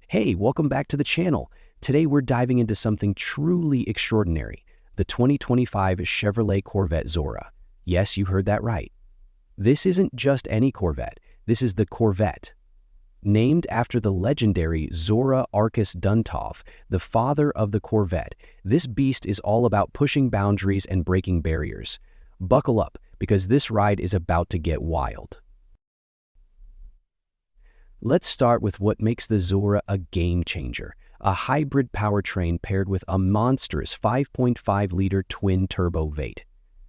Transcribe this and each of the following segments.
Hey, welcome back to the channel. Today we're diving into something truly extraordinary, the 2025 Chevrolet Corvette Zora. Yes, you heard that right. This isn't just any Corvette, this is the Corvette. Named after the legendary Zora Arkus Duntov, the father of the Corvette, this beast is all about pushing boundaries and breaking barriers. Buckle up, because this ride is about to get wild. Let's start with what makes the Zora a game-changer, a hybrid powertrain paired with a monstrous 5.5-liter twin-turbo V8.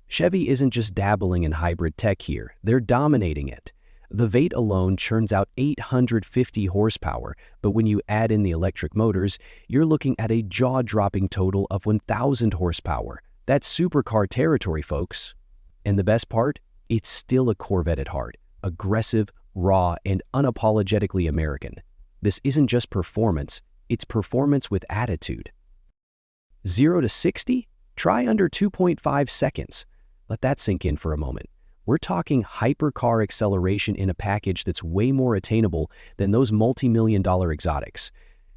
Chevy isn't just dabbling in hybrid tech here, they're dominating it. The V8 alone churns out 850 horsepower, but when you add in the electric motors, you're looking at a jaw-dropping total of 1,000 horsepower. That's supercar territory, folks. And the best part? It's still a Corvette at heart, aggressive, raw, and unapologetically American. This isn't just performance, it's performance with attitude. 0 to 60? Try under 2.5 seconds. Let that sink in for a moment. We're talking hypercar acceleration in a package that's way more attainable than those multi-million-dollar exotics.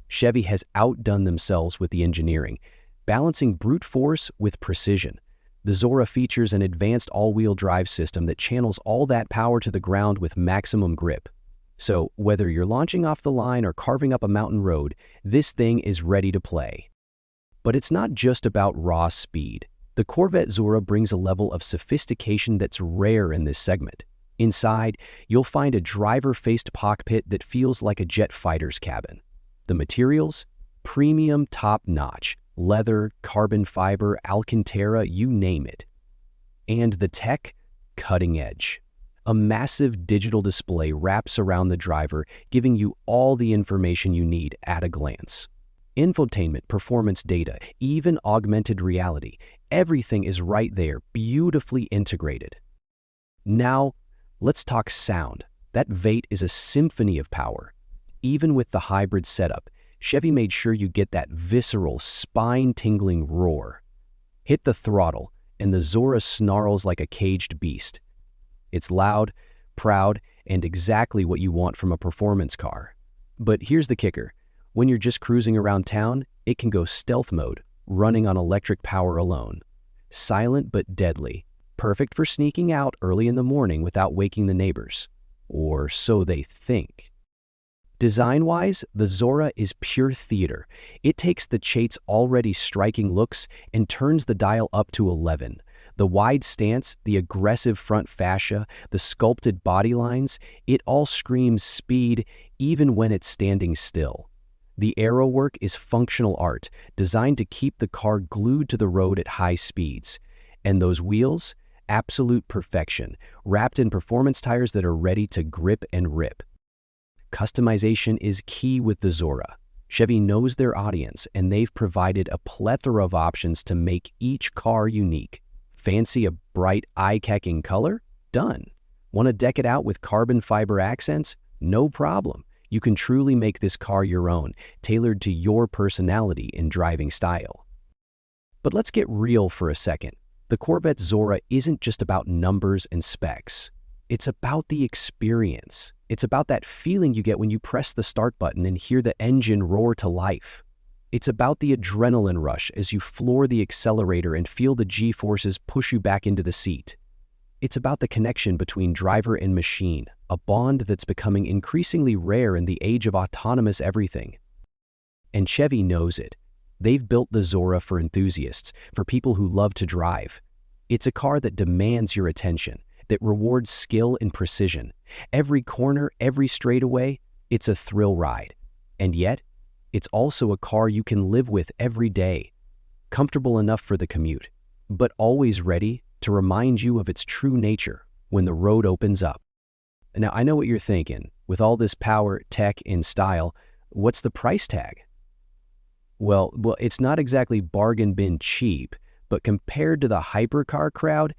Chevy has outdone themselves with the engineering, balancing brute force with precision. The Zora features an advanced all-wheel drive system that channels all that power to the ground with maximum grip. So, whether you're launching off the line or carving up a mountain road, this thing is ready to play. But it's not just about raw speed. The Corvette Zora brings a level of sophistication that's rare in this segment. Inside, you'll find a driver-faced cockpit that feels like a jet fighter's cabin. The materials? Premium top-notch. Leather, carbon fiber, Alcantara, you name it. And the tech? Cutting edge. A massive digital display wraps around the driver, giving you all the information you need at a glance. Infotainment, performance data, even augmented reality, everything is right there, beautifully integrated. Now, let's talk sound. That V8 is a symphony of power. Even with the hybrid setup, Chevy made sure you get that visceral, spine-tingling roar. Hit the throttle, and the Zora snarls like a caged beast. It's loud, proud, and exactly what you want from a performance car. But here's the kicker. When you're just cruising around town, it can go stealth mode, running on electric power alone. Silent but deadly, perfect for sneaking out early in the morning without waking the neighbors. Or so they think. Design-wise, the Zora is pure theater. It takes the Chate's already striking looks and turns the dial up to 11. The wide stance, the aggressive front fascia, the sculpted body lines, it all screams speed even when it's standing still. The aero work is functional art, designed to keep the car glued to the road at high speeds. And those wheels? Absolute perfection, wrapped in performance tires that are ready to grip and rip. Customization is key with the Zora. Chevy knows their audience, and they've provided a plethora of options to make each car unique. Fancy a bright, eye-catching color? Done. Want to deck it out with carbon fiber accents? No problem. You can truly make this car your own, tailored to your personality and driving style. But let's get real for a second. The Corvette Zora isn't just about numbers and specs. It's about the experience. It's about that feeling you get when you press the start button and hear the engine roar to life. It's about the adrenaline rush as you floor the accelerator and feel the G-forces push you back into the seat. It's about the connection between driver and machine, a bond that's becoming increasingly rare in the age of autonomous everything. And Chevy knows it. They've built the Zora for enthusiasts, for people who love to drive. It's a car that demands your attention, that rewards skill and precision. Every corner, every straightaway, it's a thrill ride. And yet, it's also a car you can live with every day. Comfortable enough for the commute, but always ready to remind you of its true nature when the road opens up. Now, I know what you're thinking. With all this power, tech, and style, what's the price tag? Well, it's not exactly bargain bin cheap, but compared to the hypercar crowd,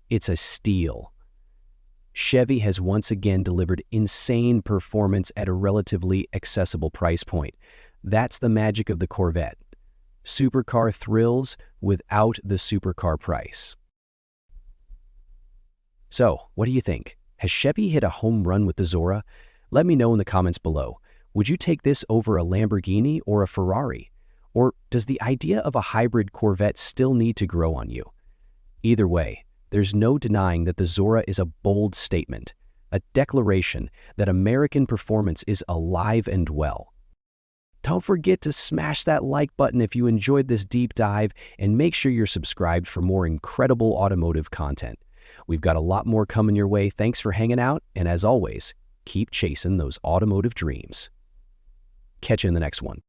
it's a steal. Chevy has once again delivered insane performance at a relatively accessible price point. That's the magic of the Corvette. Supercar thrills without the supercar price. So, what do you think? Has Chevy hit a home run with the Zora? Let me know in the comments below. Would you take this over a Lamborghini or a Ferrari? Or does the idea of a hybrid Corvette still need to grow on you? Either way, there's no denying that the Zora is a bold statement, a declaration that American performance is alive and well. Don't forget to smash that like button if you enjoyed this deep dive, and make sure you're subscribed for more incredible automotive content. We've got a lot more coming your way. Thanks for hanging out, and as always, keep chasing those automotive dreams. Catch you in the next one.